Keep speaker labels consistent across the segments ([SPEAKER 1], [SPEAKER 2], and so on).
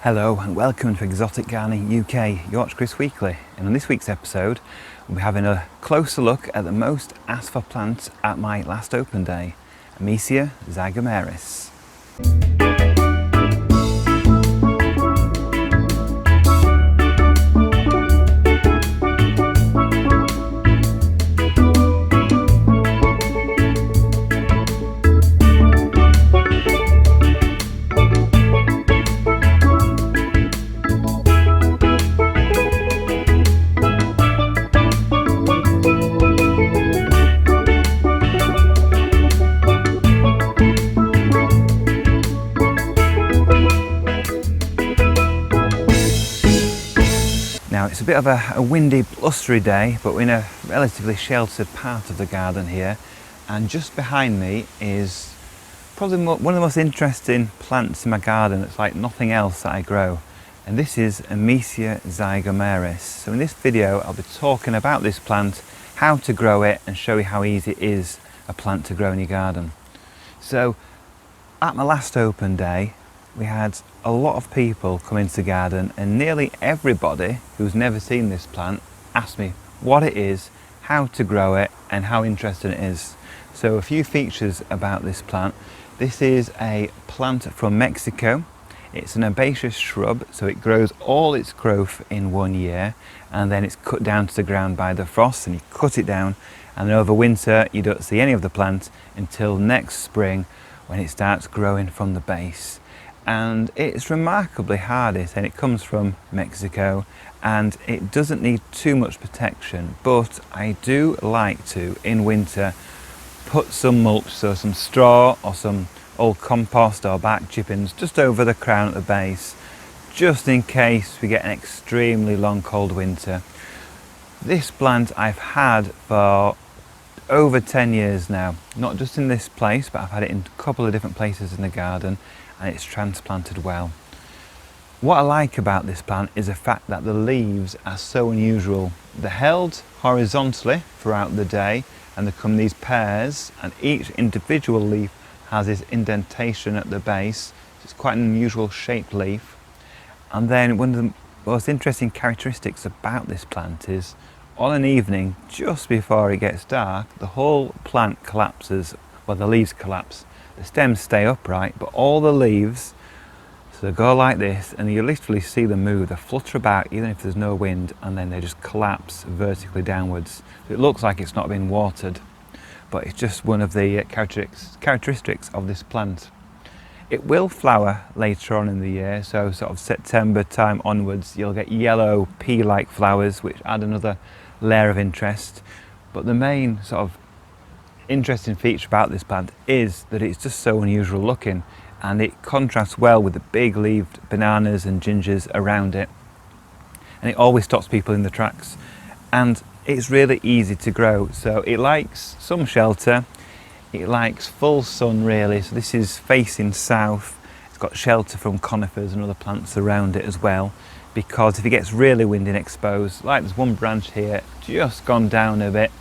[SPEAKER 1] Hello and welcome to Exotic Gardening UK, Yorkshire Kris Weekly. And on this week's episode, we'll be having a closer look at the most asked for plants at my last open day, Amicia zygomeris. Now it's a bit of a windy, blustery day, but we're in a relatively sheltered part of the garden here, and just behind me is probably one of the most interesting plants in my garden. It's like nothing else that I grow, and this is Amicia zygomeris. So in this video I'll be talking about this plant, how to grow it, and show you how easy it is a plant to grow in your garden. So at my last open day we had a lot of people come into the garden, and nearly everybody who's never seen this plant asked me what it is, how to grow it, and how interesting it is. So a few features about this plant. This is a plant from Mexico. It's an herbaceous shrub, so it grows all its growth in 1 year, and then it's cut down to the ground by the frost, and you cut it down, and then over winter you don't see any of the plant until next spring when it starts growing from the base. And it's remarkably hardy, and it comes from Mexico, and it doesn't need too much protection, but I do like to, in winter, put some mulch, so some straw or some old compost or bark chippings just over the crown at the base, just in case we get an extremely long cold winter. This plant I've had for over 10 years now, not just in this place, but I've had it in a couple of different places in the garden, and it's transplanted well. What I like about this plant is the fact that the leaves are so unusual. They're held horizontally throughout the day, and they come in these pairs, and each individual leaf has this indentation at the base. It's quite an unusual shaped leaf. And then one of the most interesting characteristics about this plant is on an evening just before it gets dark, the whole plant collapses. Well, the leaves collapse. The stems stay upright, but all the leaves, so they go like this, and you literally see them move. They flutter about even if there's no wind, and then they just collapse vertically downwards. It looks like it's not been watered, but it's just one of the characteristics of this plant. It will flower later on in the year, so sort of September time onwards you'll get yellow pea-like flowers, which add another layer of interest. But the main sort of interesting feature about this plant is that it's just so unusual looking, and it contrasts well with the big leaved bananas and gingers around it, and it always stops people in the tracks. And it's really easy to grow, so it likes some shelter, it likes full sun really, so this is facing south. It's got shelter from conifers and other plants around it as well, because if it gets really windy and exposed, like there's one branch here just gone down a bit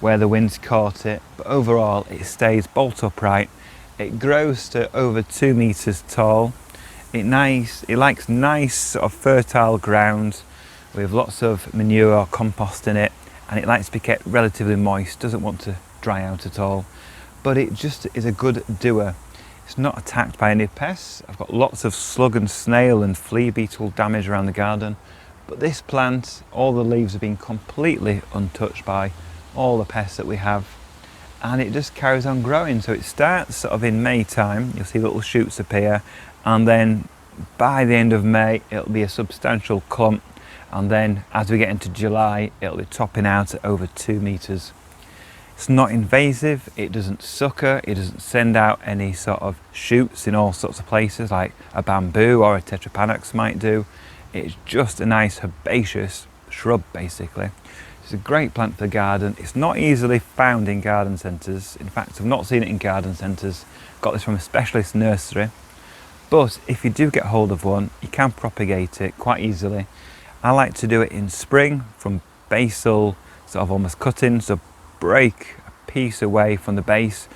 [SPEAKER 1] where the wind's caught it, but overall it stays bolt upright. It grows to over 2 meters tall. It likes nice sort of fertile ground with lots of manure or compost in it, and it likes to be kept relatively moist, doesn't want to dry out at all, but it just is a good doer. It's not attacked by any pests. I've got lots of slug and snail and flea beetle damage around the garden, but this plant, all the leaves have been completely untouched by all the pests that we have, and it just carries on growing. So it starts sort of in May time, you'll see little shoots appear, and then by the end of May it'll be a substantial clump, and then as we get into July it'll be topping out at over 2 meters. It's not invasive, it doesn't sucker, it doesn't send out any sort of shoots in all sorts of places like a bamboo or a tetrapanax might do. It's just a nice herbaceous shrub basically. It's a great plant for the garden. It's not easily found in garden centres. In fact, I've not seen it in garden centres. Got this from a specialist nursery. But if you do get hold of one, you can propagate it quite easily. I like to do it in spring from basal sort of almost cuttings, so break a piece away from the base,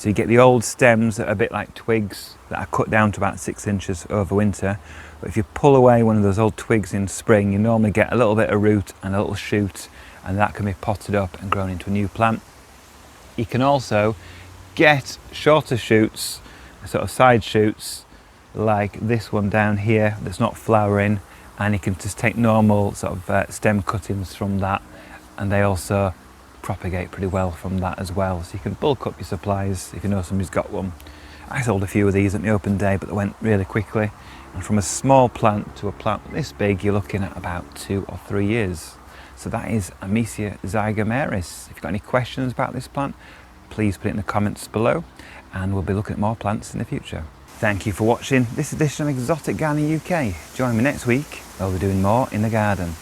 [SPEAKER 1] So you get the old stems that are a bit like twigs that are cut down to about 6 inches over winter. But if you pull away one of those old twigs in spring, you normally get a little bit of root and a little shoot, and that can be potted up and grown into a new plant. You can also get shorter shoots, sort of side shoots, like this one down here that's not flowering, and you can just take normal sort of stem cuttings from that, and they also propagate pretty well from that as well. So you can bulk up your supplies if you know somebody's got one. I sold a few of these at my open day, but they went really quickly. And from a small plant to a plant this big, you're looking at about 2 or 3 years. So that is Amicia zygomeris. If you've got any questions about this plant, please put it in the comments below, and we'll be looking at more plants in the future. Thank you for watching this edition of Exotic Gardening UK. Join me next week, where we'll be doing more in the garden.